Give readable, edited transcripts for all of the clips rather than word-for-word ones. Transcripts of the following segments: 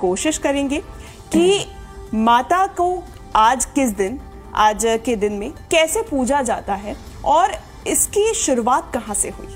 कोशिश करेंगे कि माता को आज के दिन में कैसे पूजा जाता है और इसकी शुरुआत कहां से हुई।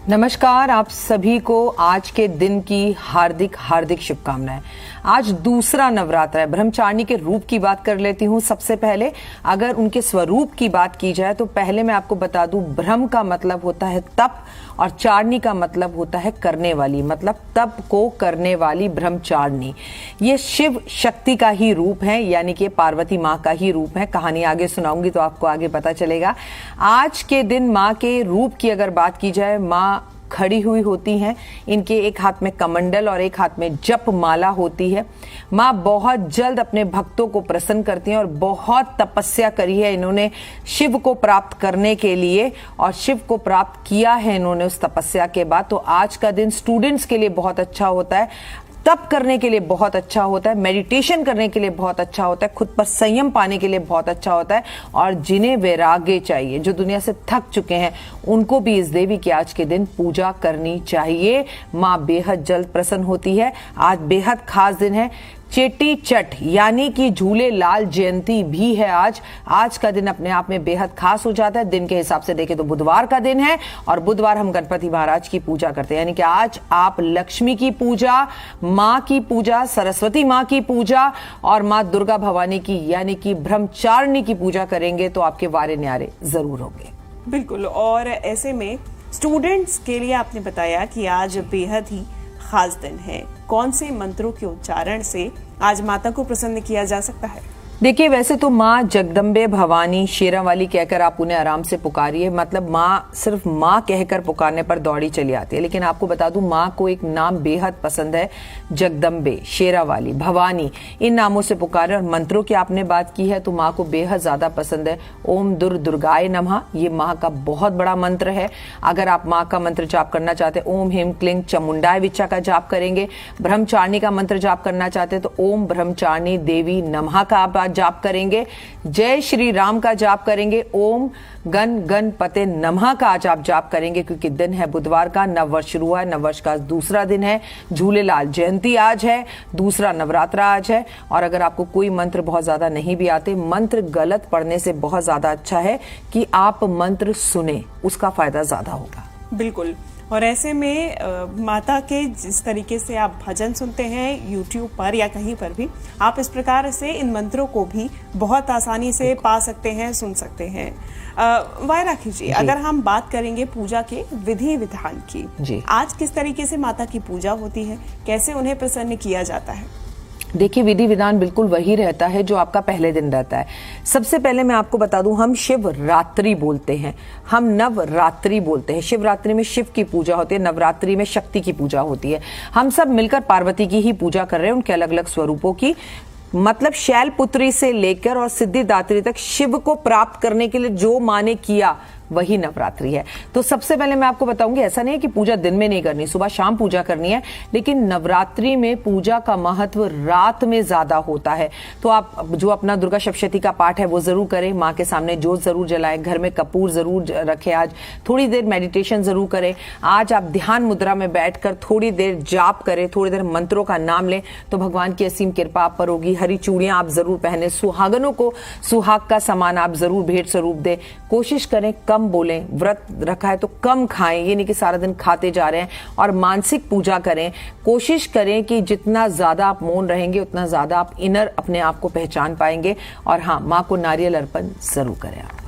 नमस्कार, आप सभी को आज के दिन की हार्दिक हार्दिक शुभकामनाएं। आज दूसरा नवरात्र है। ब्रह्मचारिणी के रूप की बात कर लेती हूं। सबसे पहले अगर उनके स्वरूप की बात की जाए तो पहले मैं आपको बता दूं, ब्रह्म का मतलब होता है तप और चारिणी का मतलब होता है करने वाली, मतलब तप को करने वाली ब्रह्मचारिणी। ये शिव शक्ति का ही रूप है, यानी कि पार्वती माँ का ही रूप है। कहानी आगे सुनाऊंगी तो आपको आगे पता चलेगा। आज के दिन माँ के रूप की अगर बात की जाए, माँ खड़ी हुई होती हैं। इनके एक हाथ में कमंडल और एक हाथ में जप माला होती है। माँ बहुत जल्द अपने भक्तों को प्रसन्न करती हैं और बहुत तपस्या करी है इन्होंने शिव को प्राप्त करने के लिए, और शिव को प्राप्त किया है इन्होंने उस तपस्या के बाद। तो आज का दिन स्टूडेंट्स के लिए बहुत अच्छा होता है, तप करने के लिए बहुत अच्छा होता है, मेडिटेशन करने के लिए बहुत अच्छा होता है, खुद पर संयम पाने के लिए बहुत अच्छा होता है। और जिन्हें वैराग्य चाहिए, जो दुनिया से थक चुके हैं, उनको भी इस देवी की आज के दिन पूजा करनी चाहिए। माँ बेहद जल्द प्रसन्न होती है। आज बेहद खास दिन है। चेटी चट यानी कि झूले लाल जयंती भी है आज का दिन अपने आप में बेहद खास हो जाता है। दिन के हिसाब से देखें तो बुधवार का दिन है और बुधवार हम गणपति महाराज की पूजा करते हैं, यानी कि आज आप लक्ष्मी की पूजा, माँ की पूजा, सरस्वती माँ की पूजा और माँ दुर्गा भवानी की यानी कि ब्रह्मचारिणी की पूजा करेंगे तो आपके वारे न्यारे जरूर होंगे। बिल्कुल। और ऐसे में स्टूडेंट्स के लिए आपने बताया कि आज बेहद ही खास दिन है। कौन से मंत्रों के उच्चारण से आज माता को प्रसन्न किया जा सकता है? देखिए, वैसे तो माँ जगदम्बे भवानी शेरा वाली कहकर आप उन्हें आराम से पुकारिए, मतलब माँ सिर्फ माँ कहकर पुकारने पर दौड़ी चली आती है। लेकिन आपको बता दूं, माँ को एक नाम बेहद पसंद है, जगदम्बे, शेरा वाली, भवानी, इन नामों से पुकारे। और मंत्रों की आपने बात की है तो माँ को बेहद ज्यादा पसंद है ओम दुर्गाय नमः। ये माँ का बहुत बड़ा मंत्र है। अगर आप माँ का मंत्र जाप करना चाहते हैं, ओम ह्रीं क्लीं चामुंडाय विच्चा का जाप करेंगे। ब्रह्मचारिणी का मंत्र जाप करना चाहते हैं तो ओम ब्रह्मचारिणी देवी नमः का आप जाप करेंगे। जय श्री राम का जाप करेंगे। ओम गणपते नमः का आज आप जाप करेंगे, क्योंकि दिन है बुधवार का, नववर्ष शुरू हुआ है, नववर्ष का दूसरा दिन है, झूलेलाल जयंती आज है, दूसरा नवरात्र आज है। और अगर आपको कोई मंत्र बहुत ज्यादा नहीं भी आते, मंत्र गलत पढ़ने से बहुत ज्यादा अच्छा है कि आप मंत्र सुने, उसका फायदा ज्यादा होगा। बिल्कुल। और ऐसे में माता के जिस तरीके से आप भजन सुनते हैं यूट्यूब पर या कहीं पर भी, आप इस प्रकार से इन मंत्रों को भी बहुत आसानी से पा सकते हैं, सुन सकते हैं। वायराखी जी, अगर हम बात करेंगे पूजा के विधि विधान की, आज किस तरीके से माता की पूजा होती है, कैसे उन्हें प्रसन्न किया जाता है? देखिए, विधि विधान बिल्कुल वही रहता है जो आपका पहले दिन रहता है। सबसे पहले मैं आपको बता दूं, हम शिवरात्रि बोलते हैं, हम नवरात्रि बोलते हैं। शिवरात्रि में शिव की पूजा होती है, नवरात्रि में शक्ति की पूजा होती है। हम सब मिलकर पार्वती की ही पूजा कर रहे हैं, उनके अलग अलग स्वरूपों की। मतलब शैलपुत्री से लेकर और सिद्धिदात्री तक शिव को प्राप्त करने के लिए जो माँ ने किया वही नवरात्रि है। तो सबसे पहले मैं आपको बताऊंगी, ऐसा नहीं है कि पूजा दिन में नहीं करनी, सुबह शाम पूजा करनी है, लेकिन नवरात्रि में पूजा का महत्व रात में ज्यादा होता है। तो आप जो अपना दुर्गा सप्तशती का पाठ है वो जरूर करें, माँ के सामने जोत जरूर जलाएं, घर में कपूर जरूर रखें, आज थोड़ी देर मेडिटेशन जरूर करें। आज आप ध्यान मुद्रा में बैठकर थोड़ी देर जाप करें, थोड़ी देर मंत्रों का नाम लें तो भगवान की असीम कृपा आप पर होगी। हरी चूड़ियां आप जरूर पहने, सुहागनों को सुहाग का सामान आप जरूर भेंट स्वरूप दें। कोशिश करें कम बोलें, व्रत रखा है तो कम खाएं, ये नहीं कि सारा दिन खाते जा रहे हैं। और मानसिक पूजा करें, कोशिश करें कि जितना ज्यादा आप मौन रहेंगे उतना ज्यादा आप इनर अपने आप को पहचान पाएंगे। और हाँ, माँ को नारियल अर्पण जरूर करें आप।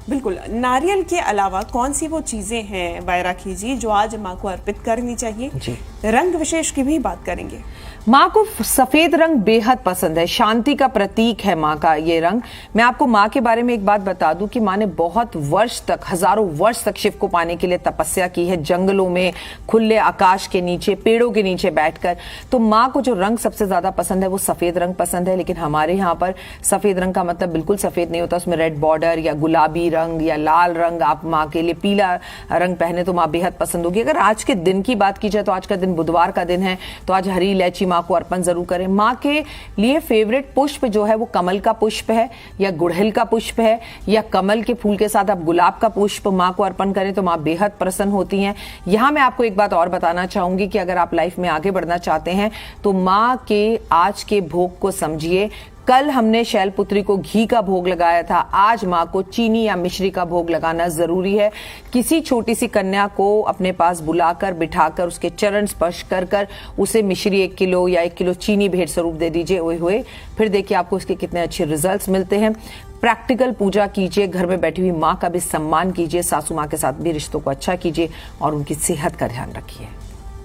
बिल्कुल। नारियल के अलावा कौन सी वो चीजें हैं वायराखी जी जो आज माँ को अर्पित करनी चाहिए? जी, रंग विशेष की भी बात करेंगे। माँ को सफेद रंग बेहद पसंद है, शांति का प्रतीक है माँ का ये रंग। मैं आपको माँ के बारे में एक बात बता दूं कि माँ ने बहुत वर्ष तक, हजारों वर्ष तक शिव को पाने के लिए तपस्या की है, जंगलों में, खुले आकाश के नीचे, पेड़ों के नीचे बैठकर। तो माँ को जो रंग सबसे ज्यादा पसंद है वो सफेद रंग पसंद है। लेकिन हमारे यहाँ पर सफेद रंग का मतलब बिल्कुल सफेद नहीं होता, उसमें रेड बॉर्डर या गुलाबी रंग या लाल रंग, आप माँ के लिए पीला रंग पहने तो माँ बेहद पसंद होगी। अगर आज के दिन की बात की जाए तो आज का दिन बुधवार का दिन है, तो आज हरी इलायची माँ को अर्पण जरूर करें। माँ के लिए फेवरेट पुष्प जो है वो कमल का पुष्प है या गुड़हल का पुष्प है, या कमल के फूल के साथ आप गुलाब का पुष्प माँ को अर्पण करें तो माँ बेहद प्रसन्न होती हैं। यहां मैं आपको एक बात और बताना चाहूंगी कि अगर आप लाइफ में आगे बढ़ना चाहते हैं तो माँ के आज के भोग को समझिए। कल हमने शैलपुत्री को घी का भोग लगाया था, आज माँ को चीनी या मिश्री का भोग लगाना जरूरी है। किसी छोटी सी कन्या को अपने पास बुलाकर बिठाकर उसके चरण स्पर्श कर कर उसे मिश्री 1 किलो या 1 किलो चीनी भेंट स्वरूप दे दीजिए। ओए होए, फिर देखिए आपको इसके कितने अच्छे रिजल्ट्स मिलते हैं। प्रैक्टिकल पूजा कीजिए, घर में बैठी हुई माँ का भी सम्मान कीजिए, सासू माँ के साथ भी रिश्तों को अच्छा कीजिए और उनकी सेहत का ध्यान रखिए।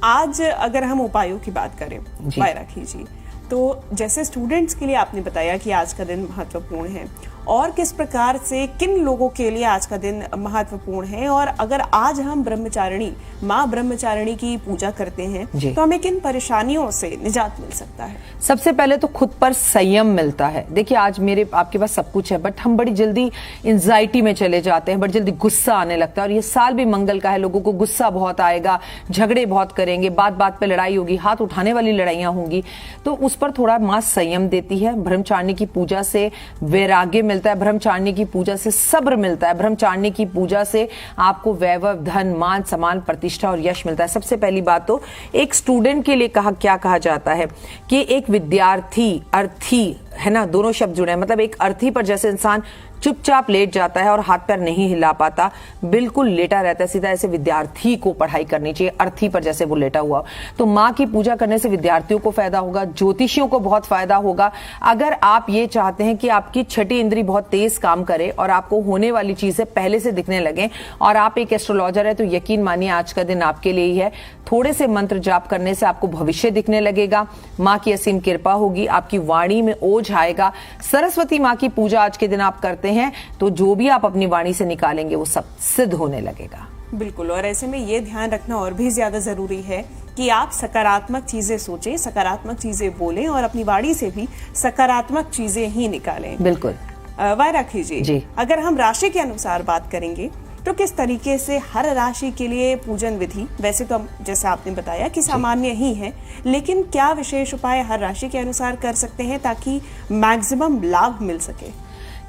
आज अगर हम उपायों की बात करें वायरा जी, तो जैसे स्टूडेंट्स के लिए आपने बताया कि आज का दिन महत्वपूर्ण है, और किस प्रकार से किन लोगों के लिए आज का दिन महत्वपूर्ण है, और अगर आज हम ब्रह्मचारिणी माँ ब्रह्मचारिणी की पूजा करते हैं तो हमें किन परेशानियों से निजात मिल सकता है? सबसे पहले तो खुद पर संयम मिलता है। देखिए आज मेरे आपके पास सब कुछ है, बट हम बड़ी जल्दी एंजाइटी में चले जाते हैं, बड़ी जल्दी गुस्सा आने लगता है। और ये साल भी मंगल का है, लोगों को गुस्सा बहुत आएगा, झगड़े बहुत करेंगे, बात बात पे लड़ाई होगी, हाथ उठाने वाली लड़ाइयां होंगी, तो उस पर थोड़ा माँ संयम देती है। ब्रह्मचारिणी की पूजा से वैराग्य मिलता है, ब्रह्मचारिणी की पूजा से सब्र मिलता है, ब्रह्मचारिणी की पूजा से आपको वैभव, धन, मान, सम्मान, प्रतिष्ठा और यश मिलता है। सबसे पहली बात तो एक स्टूडेंट के लिए क्या कहा जाता है कि एक विद्यार्थी, अर्थी है ना, दोनों शब्द जुड़े हैं। मतलब एक अर्थी पर जैसे इंसान चुपचाप लेट जाता है और हाथ पैर नहीं हिला पाता, बिल्कुल लेटा रहता है सीधा, ऐसे विद्यार्थी को पढ़ाई करनी चाहिए, अर्थी पर जैसे वो लेटा हुआ। तो माँ की पूजा करने से विद्यार्थियों को फायदा होगा, ज्योतिषियों को बहुत फायदा होगा। अगर आप ये चाहते हैं कि आपकी छठी इंद्री बहुत तेज काम करे और आपको होने वाली चीजें पहले से दिखने लगे, और आप एक एस्ट्रोलॉजर है, तो यकीन मानिए आज का दिन आपके लिए ही है। थोड़े से मंत्र जाप करने से आपको भविष्य दिखने लगेगा, माँ की असीम कृपा होगी, आपकी वाणी में ओज आएगा। सरस्वती माँ की पूजा आज के दिन आप करते हैं तो जो भी आप अपनी वाणी से निकालेंगे वो सब सिद्ध होने लगेगा। बिल्कुल, और ऐसे में ये ध्यान रखना और भी ज्यादा जरूरी है कि आप सकारात्मक चीजें सोचें, सकारात्मक चीजें बोलें और अपनी वाणी से भी सकारात्मक चीजें ही निकालें। बिल्कुल। वायरा जी, अगर हम राशि के अनुसार बात करेंगे तो किस तरीके से हर राशि के लिए पूजन विधि, वैसे तो जैसे आपने बताया कि सामान्य ही है, लेकिन क्या विशेष उपाय हर राशि के अनुसार कर सकते हैं ताकि मैक्सिमम लाभ मिल सके?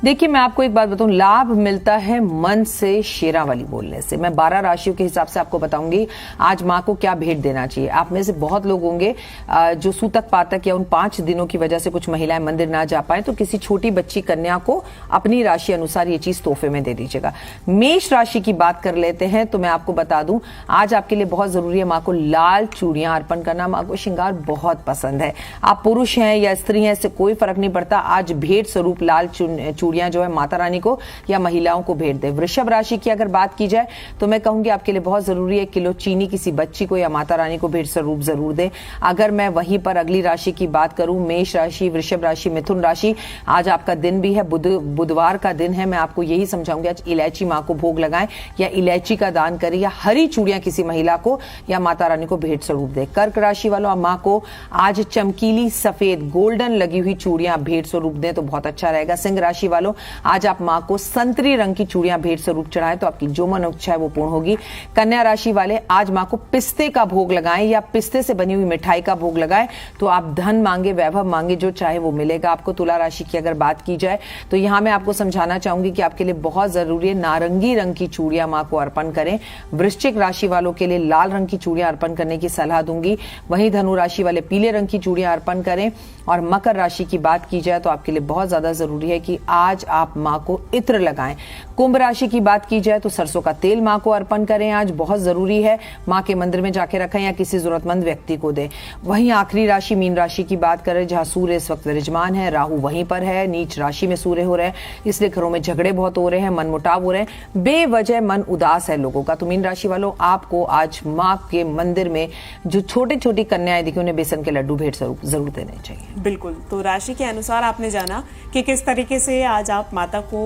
देखिए मैं आपको एक बात बताऊं, लाभ मिलता है मन से शेरा वाली बोलने से। मैं 12 राशियों के हिसाब से आपको बताऊंगी आज माँ को क्या भेंट देना चाहिए। आप में से बहुत लोग होंगे जो सूतक पातक या उन 5 दिनों की वजह से कुछ महिलाएं मंदिर ना जा पाए, तो किसी छोटी बच्ची कन्या को अपनी राशि अनुसार ये चीज तोहफे में दे दीजिएगा। मेष राशि की बात कर लेते हैं, तो मैं आपको बता दूं आज आपके लिए बहुत जरूरी है माँ को लाल चूड़ियां अर्पण करना। माँ को श्रृंगार बहुत पसंद है, आप पुरुष हैं या स्त्री हैं इससे कोई फर्क नहीं पड़ता। आज भेंट स्वरूप लाल चूड़ियां जो है माता रानी को या महिलाओं को भेंट दे। वृषभ राशि की अगर बात की जाए तो मैं कहूंगी आपके लिए बहुत जरूरी है 1 किलो चीनी किसी बच्ची को या माता रानी को भेंट स्वरूप जरूर दे। अगर मैं वहीं पर अगली राशि की बात करूं, मेष राशि, वृषभ राशि, मिथुन राशि, आज आपका दिन भी है, बुधवार का दिन है। मैं आपको यही समझाऊंगी आज इलायची माँ को भोग लगाएं या इलायची का दान करें या हरी चूड़ियां किसी महिला को या माता रानी को भेंट स्वरूप दे। कर्क राशि वालों माँ को आज चमकीली सफेद गोल्डन लगी हुई चूड़ियां भेंट स्वरूप दें तो बहुत अच्छा रहेगा। सिंह राशि वालों आज आप माँ को संतरी रंग की चूड़ियां भेंट स्वरूप चढ़ाएं तो आपकी जो मनोच्छा है वो पूर्ण होगी। कन्या राशि वाले आज माँ को पिस्ते का भोग लगाएं या पिस्ते से बनी हुई मिठाई का भोग लगाएं तो आप धन मांगे, वैभव मांगे, जो चाहे वो मिलेगा आपको। तुला राशि की अगर बात की जाए तो यहां मैं आपको समझाना चाहूंगी कि आपके लिए बहुत जरूरी है नारंगी रंग की चूड़ियां माँ को अर्पण करें। वृश्चिक राशि वालों के लिए लाल रंग की चूड़ियां अर्पण करने की सलाह दूंगी। वहीं धनु राशि वाले पीले रंग की चूड़ियां अर्पण करें। और मकर राशि की बात की जाए तो आपके लिए बहुत ज्यादा जरूरी है कि आज आप माँ को इत्र लगाएं। कुंभ राशि की बात की जाए तो सरसों का तेल माँ को अर्पण करें, आज बहुत जरूरी है। माँ के मंदिर में जाके रखें या किसी जरूरतमंद व्यक्ति को दें। वहीं आखिरी राशि मीन राशि की बात करें जहां सूर्य इस वक्त विराजमान है, राहु वहीं पर है, नीच राशि में सूर्य हो रहे हैं, इसलिए घरों में झगड़े बहुत हो रहे हैं, मनमुटाव हो रहे हैं, बेवजह मन उदास है लोगों का। तो मीन राशि वालों आपको आज माँ के मंदिर में जो छोटी छोटी कन्याएं दिखी उन्हें बेसन के लड्डू भेंट स्वरूप जरूर देने चाहिए। बिल्कुल, तो राशि के अनुसार आपने जाना कि किस तरीके से आज आप माता को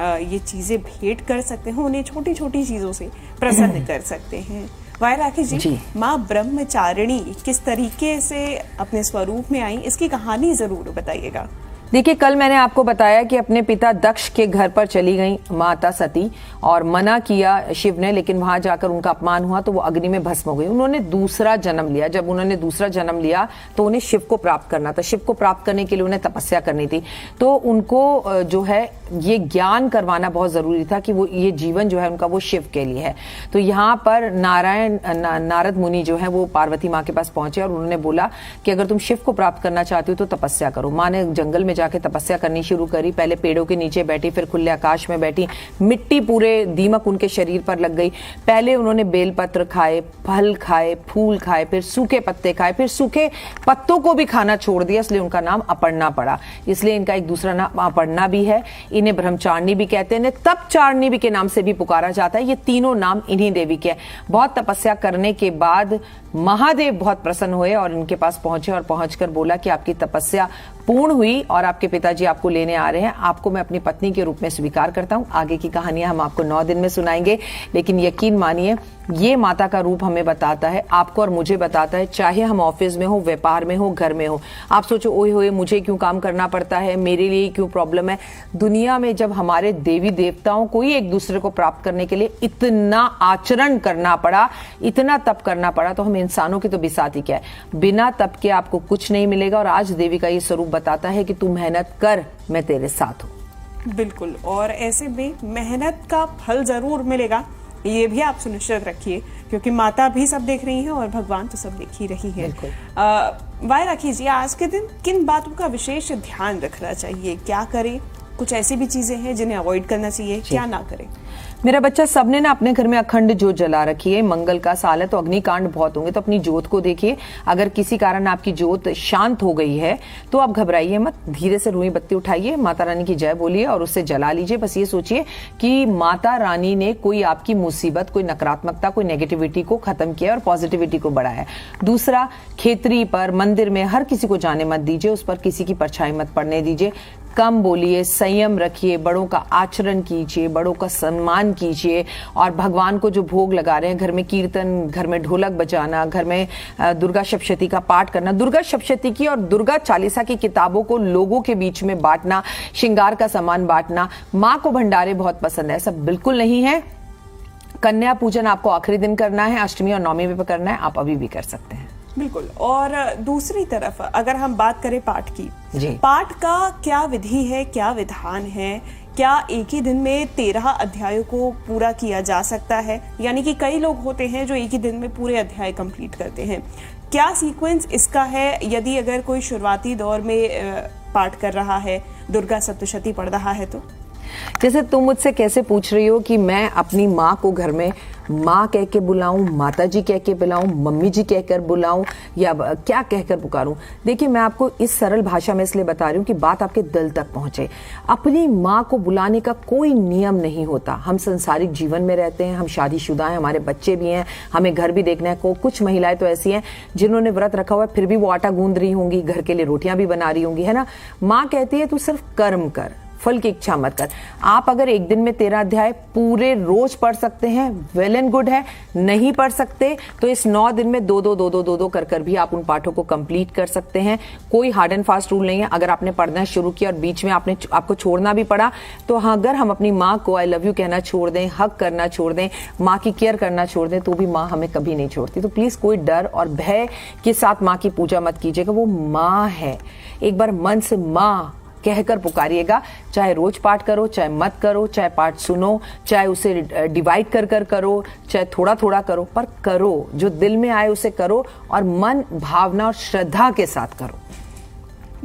ये चीजें भेंट कर सकते हैं, उन्हें छोटी छोटी चीजों से प्रसन्न कर सकते हैं। वायरा जी, माँ ब्रह्मचारिणी किस तरीके से अपने स्वरूप में आई, इसकी कहानी जरूर बताइएगा। देखिए, कल मैंने आपको बताया कि अपने पिता दक्ष के घर पर चली गई माता सती और मना किया शिव ने, लेकिन वहां जाकर उनका अपमान हुआ तो वो अग्नि में भस्म हो गई। उन्होंने दूसरा जन्म लिया। जब उन्होंने दूसरा जन्म लिया तो उन्हें शिव को प्राप्त करना था। शिव को प्राप्त करने के लिए उन्हें तपस्या करनी थी। तो उनको जो है ये ज्ञान करवाना बहुत जरूरी था कि वो ये जीवन जो है उनका वो शिव के लिए है। तो यहाँ पर नारद मुनि जो है वो पार्वती माँ के पास पहुंचे और उन्होंने बोला कि अगर तुम शिव को प्राप्त करना चाहती हो तो तपस्या करो। माँ ने जंगल में जाके तपस्या करनी शुरू करी। पहले पेड़ों के नीचे बैठी, फिर खुले आकाश में बैठी। मिट्टी पूरे दीमक उनके शरीर पर लग गई। पहले उन्होंने बेलपत्र खाए, फल खाए, फूल खाए, फिर सूखे पत्ते खाए, फिर सूखे पत्तों को भी खाना छोड़ दिया, इसलिए उनका नाम अपर्णा पड़ा। इसलिए इनका एक दूसरा नाम अपर्णा भी है। इन्हें ब्रह्मचारिणी भी कहते हैं, तपचारिणी भी के नाम से भी पुकारा जाता है। ये तीनों नाम इन्हीं देवी के हैं। बहुत तपस्या करने के बाद महादेव बहुत प्रसन्न हुए और इनके पास पहुंचे और पहुंचकर बोला कि आपकी तपस्या पूर्ण हुई और आपके पिताजी आपको लेने आ रहे हैं। आपको मैं अपनी पत्नी के रूप में स्वीकार करता हूं। आगे की कहानियां हम आपको 9 दिन में सुनाएंगे, लेकिन यकीन मानिए ये माता का रूप हमें बताता है, आपको और मुझे बताता है, चाहे हम ऑफिस में हो, व्यापार में हो, घर में हो। आप सोचो ओए होए मुझे क्यों काम करना पड़ता है, मेरे लिए क्यों प्रॉब्लम है। दुनिया में जब हमारे देवी देवताओं को ही एक दूसरे को प्राप्त करने के लिए इतना आचरण करना पड़ा, इतना तप करना पड़ा, तो हम इंसानों की तो बिसात ही क्या है। बिना तप के आपको कुछ नहीं मिलेगा। और आज देवी का ये स्वरूप बताता है कि तू मेहनत कर, मैं तेरे साथ हूं। बिल्कुल, और ऐसे में मेहनत का फल जरूर मिलेगा, ये भी आप सुनिश्चित रखिए, क्योंकि माता भी सब देख रही है और भगवान तो सब देख ही रही है। वाय राखी जी, आज के दिन किन बातों का विशेष ध्यान रखना चाहिए? क्या करें? कुछ ऐसी भी चीजें हैं जिन्हें अवॉइड करना चाहिए, क्या ना करें? मेरा बच्चा, सबने ना अपने घर में अखंड जोत जला रखी है। मंगल का साल है तो अग्निकांड बहुत होंगे, तो अपनी जोत को देखिए। अगर किसी कारण आपकी जोत शांत हो गई है तो आप घबराइए मत, धीरे से रुई बत्ती उठाइए, माता रानी की जय बोलिए और उससे जला लीजिए। बस ये सोचिए कि माता रानी ने कोई आपकी मुसीबत, कोई नकारात्मकता, कोई नेगेटिविटी को खत्म किया और पॉजिटिविटी को बढ़ाया। दूसरा, खेतरी पर, मंदिर में हर किसी को जाने मत दीजिए, उस पर किसी की परछाई मत पड़ने दीजिए। कम बोलिए, संयम रखिए, बड़ों का आचरण कीजिए, बड़ों का सम्मान कीजिए। और भगवान को जो भोग लगा रहे हैं, घर में कीर्तन, घर में ढोलक बजाना, घर में दुर्गा सप्तशती का पाठ करना, दुर्गा सप्तशती की और दुर्गा चालीसा की किताबों को लोगों के बीच में बांटना, श्रृंगार का सामान बांटना। माँ को भंडारे बहुत पसंद है, सब बिल्कुल नहीं है। कन्या पूजन आपको आखिरी दिन करना है, अष्टमी और नवमी में करना है, आप अभी भी कर सकते हैं। बिल्कुल। और दूसरी तरफ अगर हम बात करें पाठ की, पाठ का क्या विधि है, क्या विधान है? क्या एक ही दिन में 13 अध्यायों को पूरा किया जा सकता है? यानी कि कई लोग होते हैं जो एक ही दिन में पूरे अध्याय कंप्लीट करते हैं। क्या सीक्वेंस इसका है? यदि अगर कोई शुरुआती दौर में पाठ कर रहा है, दुर्गा सप्तशती पढ़ रहा है, तो जैसे तुम मुझसे कैसे पूछ रही हो कि मैं अपनी माँ को घर में माँ कह के बुलाऊं, माता जी कह के बुलाऊं, मम्मी जी कहकर बुलाऊं, या क्या कहकर पुकारूं? देखिए, मैं आपको इस सरल भाषा में इसलिए बता रही हूं कि बात आपके दिल तक पहुंचे। अपनी माँ को बुलाने का कोई नियम नहीं होता। हम संसारिक जीवन में रहते हैं, हम शादीशुदा हैं, हमारे बच्चे भी हैं, हमें घर भी देखना है। कुछ महिलाएं तो ऐसी हैं जिन्होंने व्रत रखा हुआ है, फिर भी वो आटा गूंद रही होंगी, घर के लिए रोटियां भी बना रही होंगी, है ना। माँ कहती है तू सिर्फ कर्म कर, फल की इच्छा मत कर। आप अगर एक दिन में 13 अध्याय पूरे रोज पढ़ सकते हैं, वेल एंड गुड है। नहीं पढ़ सकते तो इस 9 दिन में 2-2 कर भी आप उन पाठों को कंप्लीट कर सकते हैं। कोई हार्ड एंड फास्ट रूल नहीं है। अगर आपने पढ़ना शुरू किया और बीच में आपको छोड़ना भी पड़ा, तो अगर हम अपनी माँ को आई लव यू कहना छोड़ दें, हक करना छोड़ दें, माँ की केयर करना छोड़ दें, तो भी माँ हमें कभी नहीं छोड़ती। तो प्लीज कोई डर और भय के साथ माँ की पूजा मत कीजिएगा। वो माँ है। एक बार मन से माँ कहकर पुकारिएगा। चाहे रोज पाठ करो, चाहे मत करो, चाहे पाठ सुनो, चाहे उसे डिवाइड कर करो, चाहे थोड़ा थोड़ा करो, पर करो। जो दिल में आए उसे करो और मन, भावना और श्रद्धा के साथ करो।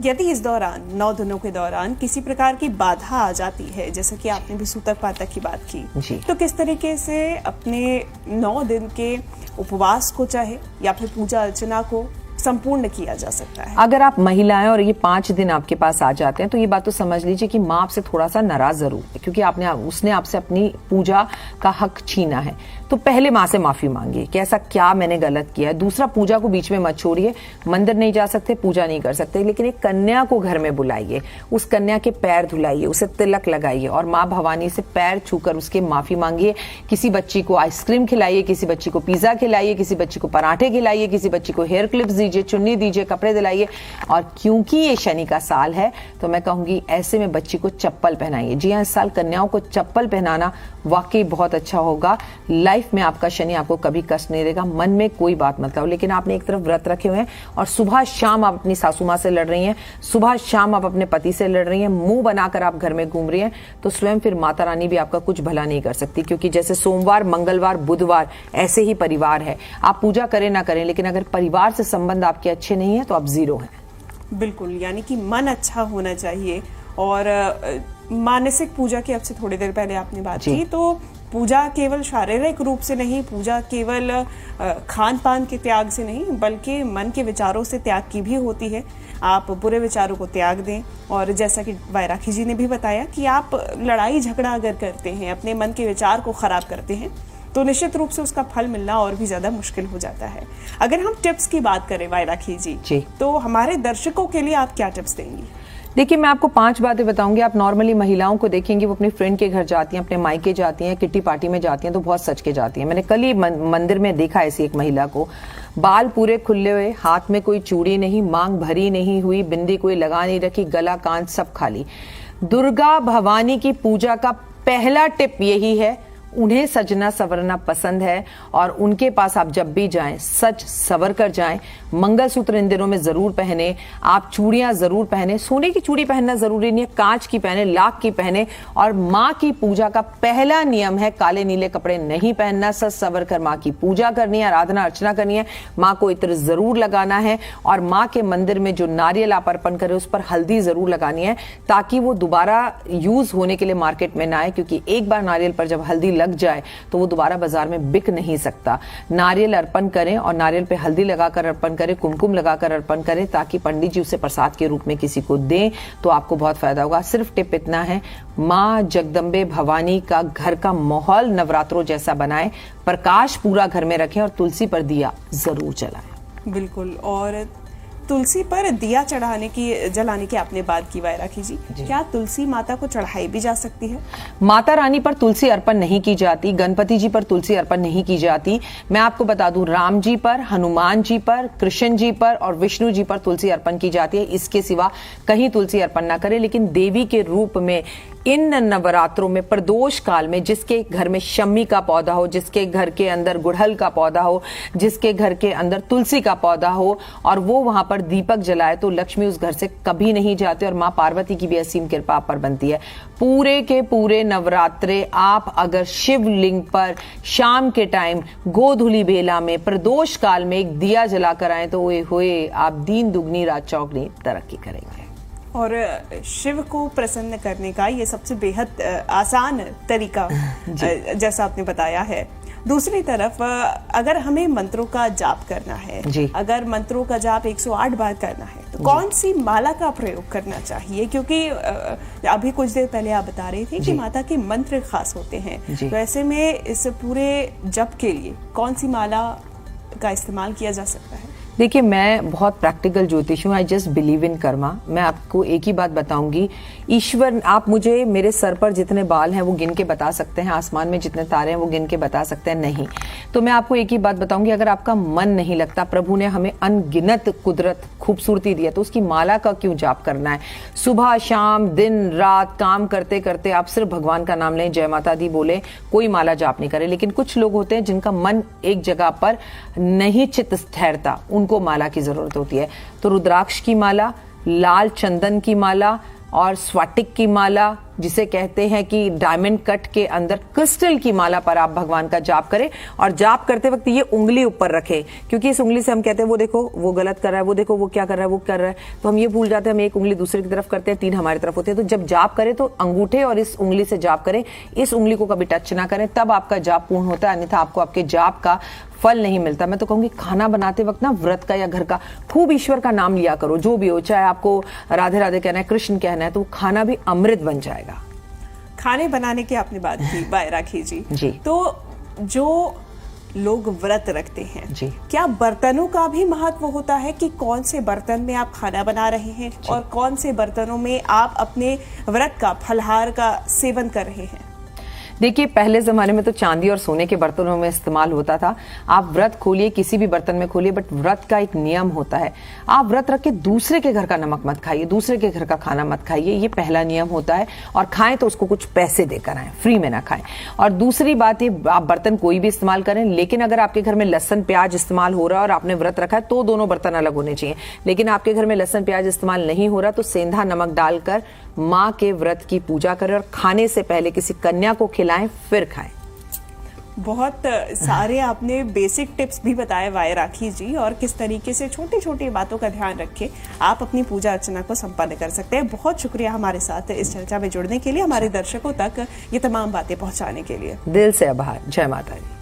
यदि इस दौरान 9 दिनों के दौरान किसी प्रकार की बाधा आ जाती है, जैसे कि आपने भी सूतक पातक की बात की, तो किस तरीके से अपने 9 दिन के उपवास को चाहे या फिर पूजा अर्चना को संपूर्ण किया जा सकता है? अगर आप महिलाएं और ये 5 दिन आपके पास आ जाते हैं, तो ये बात तो समझ लीजिए कि माँ आपसे थोड़ा सा नाराज जरूर है, क्योंकि उसने आपसे अपनी पूजा का हक छीना है। तो पहले माँ से माफी मांगिए कि ऐसा क्या मैंने गलत किया है। दूसरा, पूजा को बीच में मत छोड़िए। मंदिर नहीं जा सकते, पूजा नहीं कर सकते, लेकिन एक कन्या को घर में बुलाइए, उस कन्या के पैर धुलाइए, उसे तिलक लगाइए और माँ भवानी से पैर छूकर उसके माफी मांगिए। किसी बच्ची को आइसक्रीम खिलाइए, किसी बच्ची को पिज्जा खिलाइए, किसी बच्ची को पराठे खिलाइए, किसी बच्ची को हेयर क्लिप्स दीजिए, दीजिए, चुन्नी दीजिए, कपड़े दिलाइए। और क्योंकि ये शनि का साल है तो मैं कहूंगी ऐसे में बच्ची को चप्पल पहनाइए। जी हाँ, इस साल कन्याओं को चप्पल पहनाना वाकई बहुत अच्छा होगा। लाइफ में आपका शनि आपको कभी कष्ट नहीं देगा, मन में कोई बात मत लाओ। लेकिन आपने एक तरफ व्रत रखे हुए हैं और सुबह शाम आप अपनी सासू माँ से लड़ रही हैं, सुबह शाम आप अपने पति से लड़ रही हैं, मुंह बनाकर आप घर में घूम रही हैं, तो स्वयं फिर माता रानी भी आपका कुछ भला नहीं कर सकती। क्योंकि जैसे सोमवार, मंगलवार, बुधवार ऐसे ही परिवार है। आप पूजा करें ना करें, लेकिन अगर परिवार से संबंध आपके अच्छे नहीं है तो आप जीरो हैं। बिल्कुल, यानी कि मन अच्छा होना चाहिए। और मानसिक पूजा की आपसे थोड़ी देर पहले आपने बात की, तो पूजा केवल शारीरिक रूप से नहीं, पूजा केवल खान पान के त्याग से नहीं, बल्कि मन के विचारों से त्याग की भी होती है। आप बुरे विचारों को त्याग दें। और जैसा कि वैराखी जी ने भी बताया कि आप लड़ाई झगड़ा अगर करते हैं, अपने मन के विचार को खराब करते हैं, तो निश्चित रूप से उसका फल मिलना और भी ज्यादा मुश्किल हो जाता है। अगर हम टिप्स की बात करें वैराखी जी, तो हमारे दर्शकों के लिए आप क्या टिप्स देंगी? देखिए, मैं आपको 5 बातें बताऊंगी। आप नॉर्मली महिलाओं को देखेंगे वो अपनी फ्रेंड के घर जाती हैं, अपने मायके जाती हैं, किट्टी पार्टी में जाती हैं तो बहुत सच के जाती हैं। मैंने कल ही मंदिर में देखा ऐसी एक महिला को, बाल पूरे खुले हुए, हाथ में कोई चूड़ी नहीं, मांग भरी नहीं हुई, बिंदी कोई लगा नहीं रखी, गला कान सब खाली। दुर्गा भवानी की पूजा का पहला टिप यही है, उन्हें सजना सवरना पसंद है और उनके पास आप जब भी जाएं सच सवर कर जाएं। मंगलसूत्र इन दिनों में जरूर पहने, आप चूड़ियां जरूर पहने। सोने की चूड़ी पहनना जरूरी नहीं है, कांच की पहने, लाख की पहने। और माँ की पूजा का पहला नियम है काले नीले कपड़े नहीं पहनना, सच सवर कर माँ की पूजा करनी है, आराधना अर्चना करनी है, माँ को इत्र जरूर लगाना है और माँ के मंदिर में जो नारियल आप अर्पण करें उस पर हल्दी जरूर लगानी है, ताकि वो दोबारा यूज होने के लिए मार्केट में ना आए। क्योंकि एक बार नारियल पर जब हल्दी लग जाए तो वो दोबारा बाजार में बिक नहीं सकता। नारियल अर्पण करें और नारियल पे हल्दी लगाकर अर्पण करें, कुमकुम लगाकर अर्पण करें, ताकि पंडित जी उसे प्रसाद के रूप में किसी को दें तो आपको बहुत फायदा होगा। सिर्फ टिप इतना है, माँ जगदम्बे भवानी का घर का माहौल नवरात्रों जैसा बनाएं, प्रकाश पूरा घर में रखें और तुलसी पर दिया जरूर जलाएं। बिल्कुल। और तुलसी पर दिया जलाने की आपने बात की वैराखी जी, क्या तुलसी माता को चढ़ाई भी जा सकती है? माता रानी पर तुलसी अर्पण नहीं की जाती, गणपति जी पर तुलसी अर्पण नहीं की जाती। मैं आपको बता दूं, राम जी पर, हनुमान जी पर, कृष्ण जी पर और विष्णु जी पर तुलसी अर्पण की जाती है। इसके सिवा कहीं तुलसी अर्पण ना करें। लेकिन देवी के रूप में इन नवरात्रों में प्रदोष काल में जिसके घर में शम्मी का पौधा हो, जिसके घर के अंदर गुड़हल का पौधा हो, जिसके घर के अंदर तुलसी का पौधा हो और वो वहां पर दीपक जलाए, तो लक्ष्मी उस घर से कभी नहीं जाते और मां पार्वती की भी असीम कृपा आप पर बनती है। पूरे के पूरे नवरात्रे आप अगर शिवलिंग पर शाम के टाइम गोधूली बेला में प्रदोष काल में एक दिया जलाकर आए तो ओए होए आप दिन दुगनी रात चौगनी तरक्की करेंगे। और शिव को प्रसन्न करने का ये सबसे बेहद आसान तरीका जैसा आपने बताया है। दूसरी तरफ अगर हमें मंत्रों का जाप करना है, अगर मंत्रों का जाप 108 बार करना है, तो कौन सी माला का प्रयोग करना चाहिए? क्योंकि अभी कुछ देर पहले आप बता रही थी कि माता के मंत्र खास होते हैं, तो ऐसे में इस पूरे जप के लिए कौन सी माला का इस्तेमाल किया जा सकता है? देखिए, मैं बहुत प्रैक्टिकल ज्योतिष हूँ। I just believe in Karma. मैं आपको एक ही बात बताऊंगी, ईश्वर, आप मुझे मेरे सर पर जितने बाल हैं वो गिन के बता सकते हैं, आसमान में जितने तारे हैं वो गिन के बता सकते हैं? नहीं। तो मैं आपको एक ही बात बताऊंगी, अगर आपका मन नहीं लगता, प्रभु ने हमें अनगिनत कुदरत खूबसूरती दी है, तो उसकी माला का क्यों जाप करना है? सुबह शाम दिन रात काम करते करते आप सिर्फ भगवान का नाम लें, जय माता दी बोले, कोई माला जाप नहीं करे। लेकिन कुछ लोग होते हैं जिनका मन एक जगह पर नहीं चित ठहरता, उनको माला की जरूरत होती है। तो रुद्राक्ष की माला, लाल चंदन की माला और स्फटिक की माला, जिसे कहते हैं कि डायमंड कट के अंदर क्रिस्टल की माला पर आप भगवान का जाप करें। और जाप करते वक्त ये उंगली ऊपर रखें, क्योंकि इस उंगली से हम कहते हैं वो देखो वो गलत कर रहा है, वो देखो वो क्या कर रहा है, वो कर रहा है, तो हम ये भूल जाते हैं। हम एक उंगली दूसरे की तरफ करते हैं, 3 हमारी तरफ होते हैं। तो जब जाप करें तो अंगूठे और इस उंगली से जाप करें, इस उंगली को कभी टच ना करें, तब आपका जाप पूर्ण होता है, अन्यथा आपको आपके जाप का फल नहीं मिलता। मैं तो कहूंगी खाना बनाते वक्त ना व्रत का या घर का खूब ईश्वर का नाम लिया करो, जो भी हो, चाहे आपको राधे राधे कहना है, कृष्ण कहना है, तो खाना भी अमृत बन जाएगा। खाने बनाने की आपने बात की राखी जी, तो जो लोग व्रत रखते हैं, क्या बर्तनों का भी महत्व होता है कि कौन से बर्तन में आप खाना बना रहे हैं और कौन से बर्तनों में आप अपने व्रत का फलहार का सेवन कर रहे हैं? देखिए, पहले जमाने में तो चांदी और सोने के बर्तनों में इस्तेमाल होता था। आप व्रत खोलिए, किसी भी बर्तन में खोलिए, बट व्रत का एक नियम होता है। आप व्रत रख के दूसरे के घर का नमक मत खाइए, दूसरे के घर का खाना मत खाइए, ये पहला नियम होता है। और खाएं तो उसको कुछ पैसे देकर आए, फ्री में ना खाएं। और दूसरी बात, ये आप बर्तन कोई भी इस्तेमाल करें, लेकिन अगर आपके घर में लहसुन प्याज इस्तेमाल हो रहा है और आपने व्रत रखा है तो दोनों बर्तन अलग होने चाहिए। लेकिन आपके घर में लहसुन प्याज इस्तेमाल नहीं हो रहा तो सेंधा नमक डालकर माँ के व्रत की पूजा करें और खाने से पहले किसी कन्या को खिलाएं, फिर खाएं। बहुत सारे आपने बेसिक टिप्स भी बताए वाय राखी जी, और किस तरीके से छोटी छोटी बातों का ध्यान रखे आप अपनी पूजा अर्चना को संपन्न कर सकते हैं। बहुत शुक्रिया हमारे साथ इस चर्चा में जुड़ने के लिए, हमारे दर्शकों तक ये तमाम बातें पहुंचाने के लिए। दिल से आभार। जय माता दी।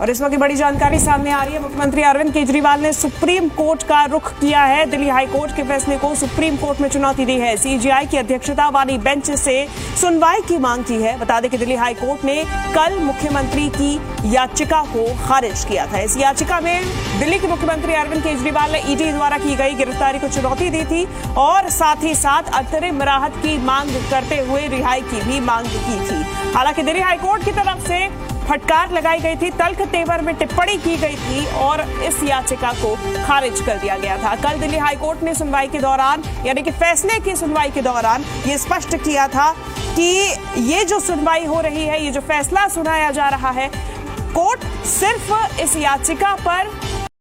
और इस वक्त बड़ी जानकारी सामने आ रही है। मुख्यमंत्री अरविंद केजरीवाल ने सुप्रीम कोर्ट का रुख किया है। दिल्ली हाई कोर्ट के फैसले को सुप्रीम कोर्ट में चुनौती दी है। सीजेआई की अध्यक्षता वाली बेंच से सुनवाई की मांग की है। बता दें कि दिल्ली हाई कोर्ट ने कल मुख्यमंत्री की याचिका को खारिज किया था। इस याचिका में दिल्ली के मुख्यमंत्री अरविंद केजरीवाल ने ईडी द्वारा की गई गिरफ्तारी को चुनौती दी थी और साथ ही साथ अंतरिम राहत की मांग करते हुए रिहाई की भी मांग की थी। हालांकि दिल्ली हाई कोर्ट की तरफ से फटकार लगाई गई थी, तल्ख तेवर में टिप्पणी की गई थी और इस याचिका को खारिज कर दिया गया था। कल दिल्ली हाईकोर्ट ने सुनवाई के दौरान, यानी कि फैसले की सुनवाई के दौरान, ये स्पष्ट किया था कि ये जो सुनवाई हो रही है, ये जो फैसला सुनाया जा रहा है, कोर्ट सिर्फ इस याचिका पर